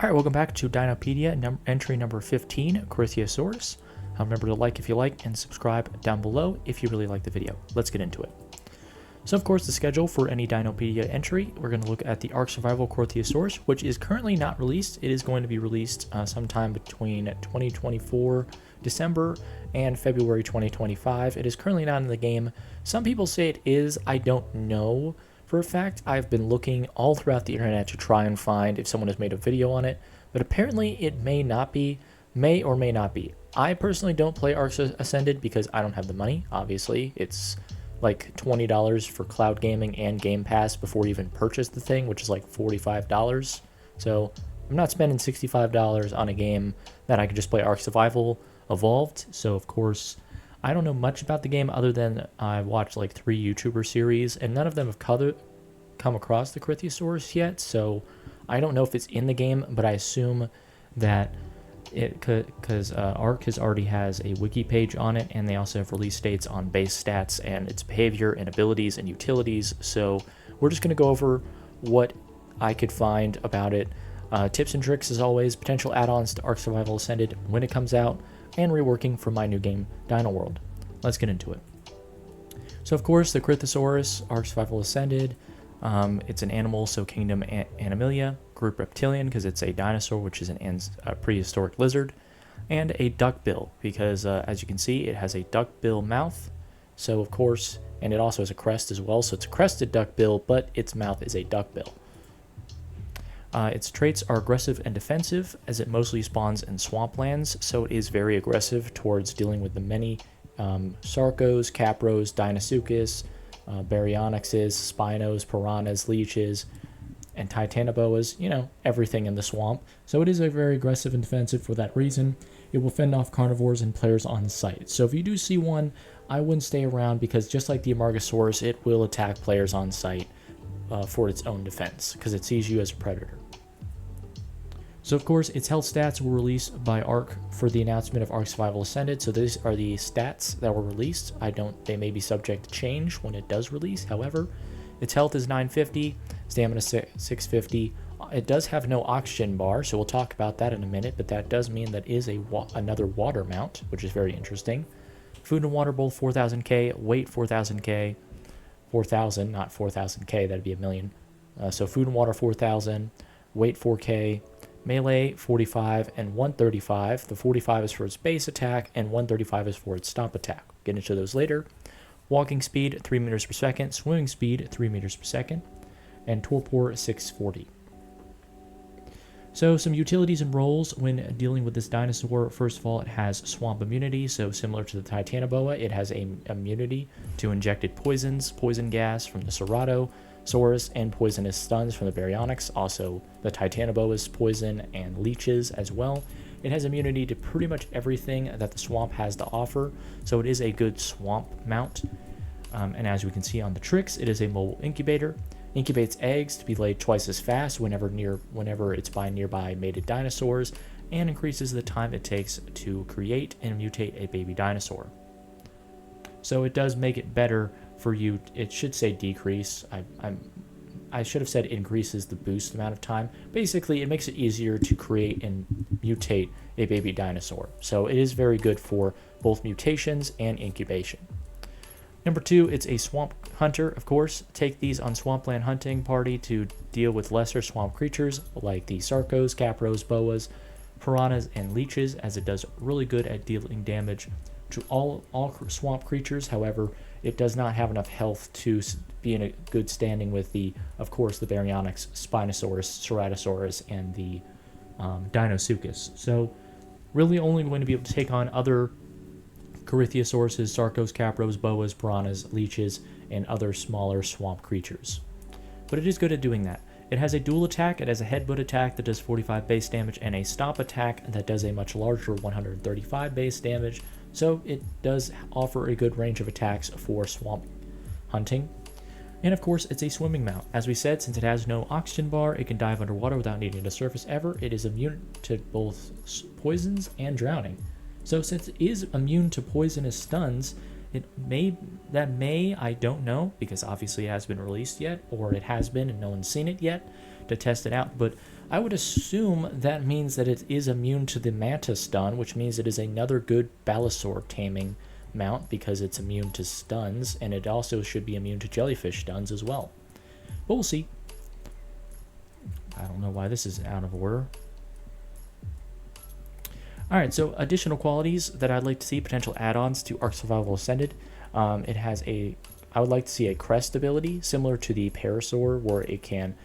Alright, welcome back to Dinopedia, entry number 15, Corythosaurus. Remember to like if you like and subscribe down below if you really like the video. Let's get into it. So of course the schedule for any Dinopedia entry, we're going to look at the Ark Survival Corythosaurus, which is currently not released. It is going to be released sometime between 2024 December and February 2025. It is currently not in the game. Some people say it is. I don't know. For a fact, I've been looking all throughout the internet to try and find if someone has made a video on it, but apparently it may not be, may or may not be. I personally don't play Ark Ascended because I don't have the money, obviously. It's like $20 for cloud gaming and Game Pass before you even purchase the thing, which is like $45. So I'm not spending $65 on a game that I could just play Ark Survival Evolved. So of course, I don't know much about the game other than I've watched like 3 YouTuber series, and none of them have come across the Corythosaurus yet, so I don't know if it's in the game, but I assume that it could, because Ark already has a wiki page on it, and they also have release dates on base stats and its behavior and abilities and utilities, so we're just going to go over what I could find about it. Tips and tricks as always, potential add-ons to Ark Survival Ascended when it comes out, and reworking for my new game, Dino World. Let's get into it. So of course, the Corythosaurus, Ark Survival Ascended, it's an animal, so Kingdom Animalia, group reptilian because it's a dinosaur, which is a prehistoric lizard, and a duckbill because as you can see, it has a duckbill mouth. So of course, and it also has a crest as well, so it's a crested duckbill, but its mouth is a duckbill. Its traits are aggressive and defensive, as it mostly spawns in swamplands, so it is very aggressive towards dealing with the many sarcos, capros, Deinosuchus, baryonyxes, spinos, piranhas, leeches, and titanoboas, you know, everything in the swamp. So it is a very aggressive and defensive for that reason. It will fend off carnivores and players on site. So if you do see one, I wouldn't stay around because just like the Amargasaurus, it will attack players on site for its own defense because it sees you as a predator. So of course, its health stats were released by Ark for the announcement of Ark Survival Ascended. So these are the stats that were released. They may be subject to change when it does release. However, its health is 950, stamina 650. It does have no oxygen bar, so we'll talk about that in a minute, but that does mean that is another water mount, which is very interesting. Food and water both 4000k, weight 4000k, 4000, not 4000k, that'd be a million. So food and water 4000, weight 4k, melee 45 and 135. The 45 is for its base attack and 135 is for its stomp attack. Get into those later. Walking speed 3 meters per second, swimming speed 3 meters per second, and torpor 640. So some utilities and roles when dealing with this dinosaur. First of all, it has swamp immunity, so similar to the Titanoboa, it has a immunity to injected poisons, poison gas from the Corythosaurus, and poisonous stuns from the baryonyx, also the Titanoboa's poison and leeches as well. It has immunity to pretty much everything that the swamp has to offer, so it is a good swamp mount. And as we can see on the tricks, it is a mobile incubator. Incubates eggs to be laid twice as fast whenever it's by nearby mated dinosaurs, and increases the time it takes to create and mutate a baby dinosaur. So it does make it better for you. It should say decrease. I should have said increases the boost amount of time. Basically, it makes it easier to create and mutate a baby dinosaur. So it is very good for both mutations and incubation. Number 2, it's a swamp hunter, of course. Take these on swampland hunting party to deal with lesser swamp creatures like the sarcos, capros, boas, piranhas, and leeches, as it does really good at dealing damage to all swamp creatures. However, it does not have enough health to be in a good standing with of course, the baryonyx, Spinosaurus, Ceratosaurus, and the Deinosuchus. So really only going to be able to take on other Corythosauruses, sarcos, capros, boas, piranhas, leeches, and other smaller swamp creatures. But it is good at doing that. It has a dual attack. It has a headbutt attack that does 45 base damage and a stomp attack that does a much larger 135 base damage. So it does offer a good range of attacks for swamp hunting. And of course, it's a swimming mount. As we said, since it has no oxygen bar, it can dive underwater without needing to surface ever. It is immune to both poisons and drowning. So since it is immune to poisonous stuns, I don't know, because obviously it hasn't been released yet, or it has been and no one's seen it yet to test it out, but I would assume that means that it is immune to the Mantis stun, which means it is another good Balasor taming mount because it's immune to stuns, and it also should be immune to jellyfish stuns as well. But we'll see. I don't know why this is out of order. Alright, so additional qualities that I'd like to see, potential add-ons to Ark Survival Ascended. It has I would like to see a crest ability similar to the Parasaur, where it can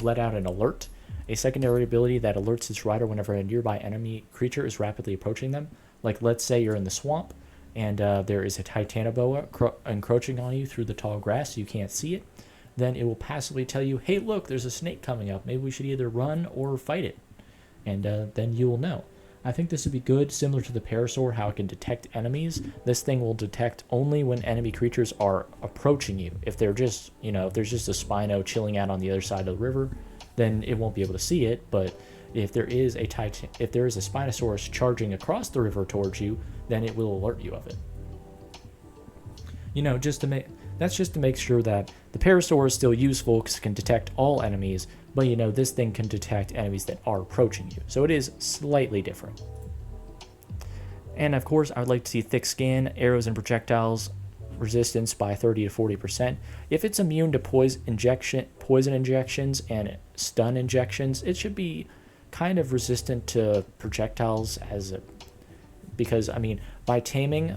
let out an alert. A secondary ability that alerts its rider whenever a nearby enemy creature is rapidly approaching them. Like, let's say you're in the swamp and there is a Titanoboa encroaching on you through the tall grass, so you can't see it. Then it will passively tell you, hey, look, there's a snake coming up. Maybe we should either run or fight it. And then you will know. I think this would be good, similar to the Parasaur, how it can detect enemies. This thing will detect only when enemy creatures are approaching you. If they're just, if there's just a Spino chilling out on the other side of the river, then it won't be able to see it. But if there is a Spinosaurus charging across the river towards you, then it will alert you of it. That's just to make sure that the Parasaur is still useful because it can detect all enemies, but this thing can detect enemies that are approaching you. So it is slightly different. And of course, I would like to see thick skin, arrows and projectiles resistance by 30 to 40%. If it's immune to poison injections and stun injections, it should be kind of resistant to projectiles because by taming,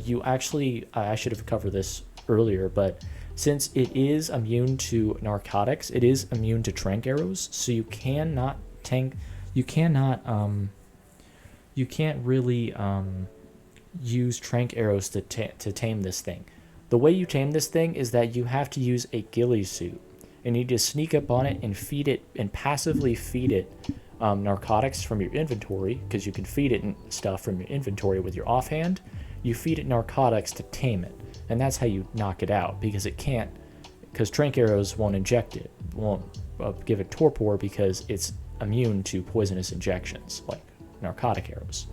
you actually, I should have covered this earlier, but since it is immune to narcotics, it is immune to tranq arrows, so you can't really use tranq arrows to tame this thing. The way you tame this thing is that you have to use a ghillie suit, and you just sneak up on it and feed it, and passively feed it narcotics from your inventory, because you can feed it stuff from your inventory with your offhand. You feed it narcotics to tame it, and that's how you knock it out, because tranq arrows won't inject it, won't give it torpor, because it's immune to poisonous injections like narcotic arrows.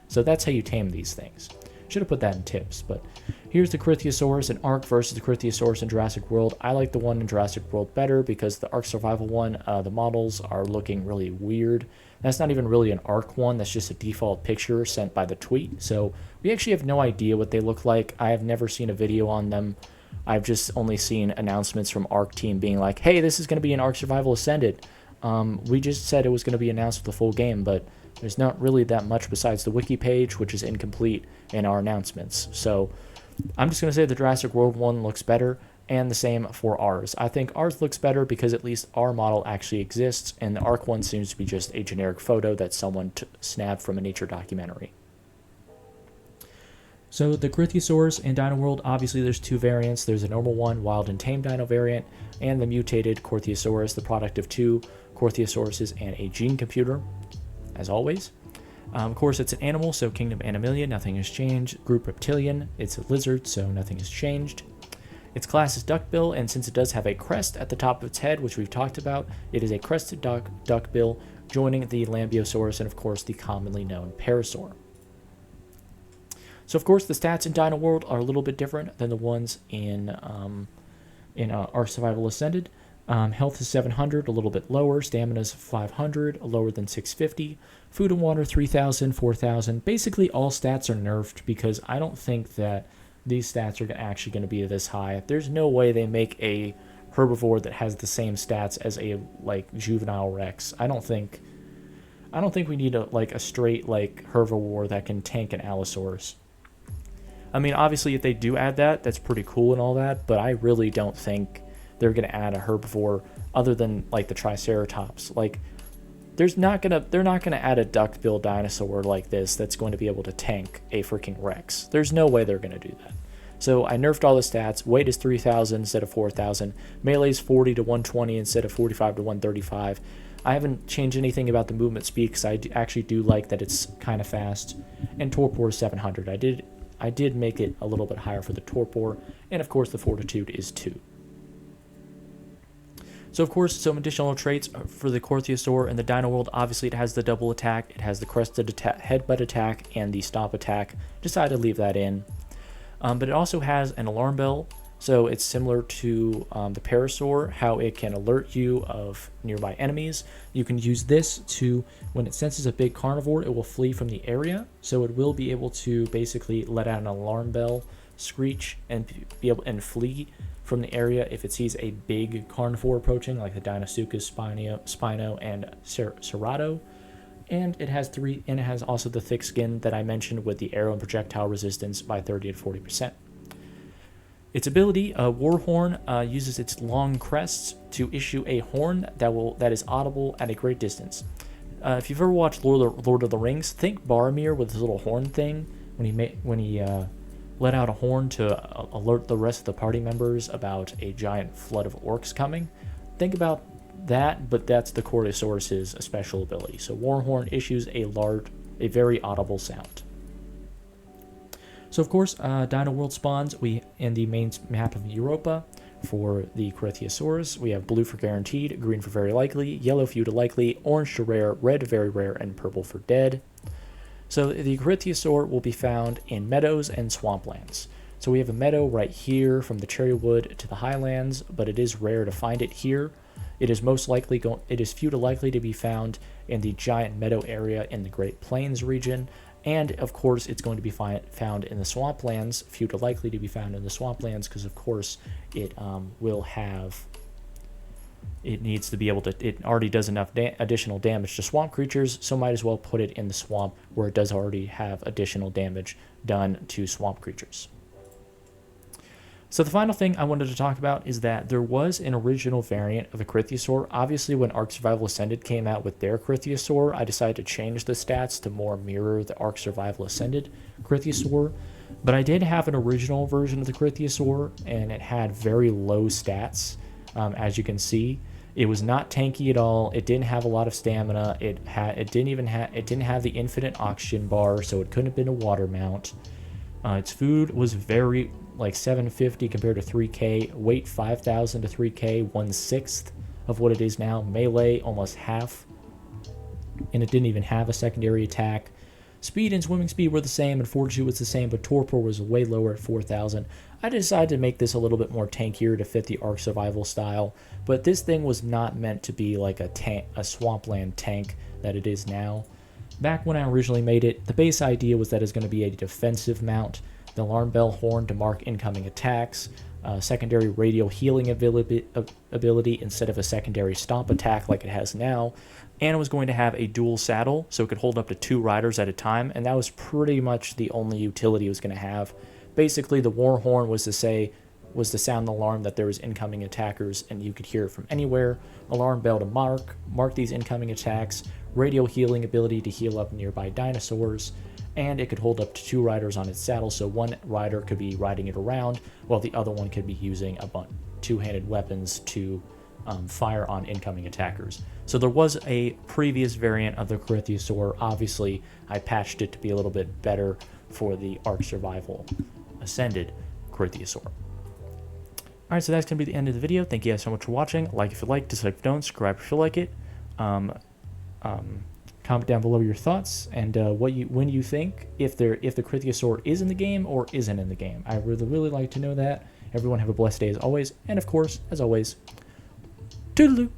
So that's how you tame these things. Should have put that in tips, but here's the Corythosaurus in Ark versus the Corythosaurus in Jurassic World. I like the one in Jurassic World better because the Ark Survival one, the models are looking really weird. That's not even really an Ark one, that's just a default picture sent by the tweet. So we actually have no idea what they look like. I have never seen a video on them. I've just only seen announcements from Ark team being like, hey, this is going to be an Ark Survival Ascended. We just said it was going to be announced with the full game, but there's not really that much besides the wiki page, which is incomplete, and our announcements. So I'm just going to say the Jurassic World one looks better, and the same for ours. I think ours looks better because at least our model actually exists, and the Ark one seems to be just a generic photo that someone snapped from a nature documentary. So the Corythosaurus in Dino World, obviously there's two variants. There's a normal one, wild and tame dino variant, and the mutated Corythosaurus, the product of two Corythosauruses and a gene computer, as always. Of course, it's an animal, so Kingdom Animalia, nothing has changed. Group Reptilian, it's a lizard, so nothing has changed. Its class is duckbill, and since it does have a crest at the top of its head, which we've talked about, it is a crested duckbill, joining the Lambeosaurus and, of course, the commonly known Parasaur. So, of course, the stats in Dino World are a little bit different than the ones in Ark Survival Ascended. Health is 700, a little bit lower. Stamina is 500, lower than 650. Food and water 3000, 4000. Basically, all stats are nerfed because I don't think that these stats are actually going to be this high. There's no way they make a herbivore that has the same stats as a juvenile Rex. I don't think we need a straight herbivore that can tank an Allosaurus. I mean, obviously, if they do add that, that's pretty cool and all that, but I really don't think they're going to add a herbivore other than the Triceratops. They're not going to add a duckbill dinosaur like this that's going to be able to tank a freaking Rex. There's no way they're going to do that. So I nerfed all the stats. Weight is 3000 instead of 4000. Melee is 40 to 120 instead of 45 to 135. I haven't changed anything about the movement speed because I actually do like that it's kind of fast. And torpor is 700. I did make it a little bit higher for the torpor, and of course the fortitude is 2. So of course, some additional traits for the Corythosaur in the Dino World. Obviously, it has the double attack, it has the crested headbutt attack, and the stomp attack. Decided to leave that in. But it also has an alarm bell, So it's similar to the Parasaur, how it can alert you of nearby enemies. You can use this to, when it senses a big carnivore, it will flee from the area. So it will be able to basically let out an alarm bell, screech, and be able and flee from the area if it sees a big carnivore approaching, like the Deinosuchus, Spino, and Cerato. And it has also the thick skin that I mentioned with the arrow and projectile resistance by 30 to 40%. Its ability, Warhorn, uses its long crests to issue a horn that is audible at a great distance. If you've ever watched Lord of the Rings, think Boromir with his little horn thing when he let out a horn to alert the rest of the party members about a giant flood of orcs coming. Think about that, but that's the Corythosaurus' special ability. So Warhorn issues a very audible sound. So of course, Dino World spawns in the main map of Europa for the Corythosaurus. We have blue for guaranteed, green for very likely, yellow few to likely, orange to rare, red very rare, and purple for dead. So the Corythosaur will be found in meadows and swamplands. So we have a meadow right here from the Cherrywood to the Highlands, but it is rare to find it here. It is few to likely to be found in the giant meadow area in the Great Plains region. And of course, it's going to be found in the swamplands, few to likely to be found in the swamplands, because of course it needs to be able to, it already does enough additional damage to swamp creatures, so might as well put it in the swamp where it does already have additional damage done to swamp creatures. So the final thing I wanted to talk about is that there was an original variant of the Corythosaur. Obviously, when Ark Survival Ascended came out with their Corythosaur, I decided to change the stats to more mirror the Ark Survival Ascended Corythosaur. But I did have an original version of the Corythosaur, and it had very low stats, as you can see. It was not tanky at all. It didn't have a lot of stamina. It didn't have the infinite oxygen bar, so it couldn't have been a water mount. Its food was very like 750 compared to 3k, weight 5,000 to 3k, 1/6 of what it is now, melee almost half, and it didn't even have a secondary attack. Speed and swimming speed were the same, and fortitude was the same, but torpor was way lower at 4,000. I decided to make this a little bit more tankier to fit the Ark Survival style, but this thing was not meant to be like a swampland tank that it is now. Back when I originally made it, the base idea was that it's going to be a defensive mount, the alarm bell horn to mark incoming attacks, secondary radial healing ability instead of a secondary stomp attack like it has now, and it was going to have a dual saddle so it could hold up to 2 riders at a time, and that was pretty much the only utility it was going to have. Basically, the war horn was to sound the alarm that there was incoming attackers and you could hear it from anywhere, alarm bell to mark these incoming attacks, radial healing ability to heal up nearby dinosaurs, and it could hold up to 2 riders on its saddle, so one rider could be riding it around while the other one could be using two-handed weapons to fire on incoming attackers. So there was a previous variant of the Corythosaur. Obviously, I patched it to be a little bit better for the Ark Survival Ascended Corythosaur. Alright, so that's going to be the end of the video. Thank you guys so much for watching. Like if you like, dislike if you don't, subscribe if you like it. Comment down below your thoughts and when you think if the Corythosaur is in the game or isn't in the game. I really like to know that. Everyone have a blessed day as always, and of course, as always, toodaloo!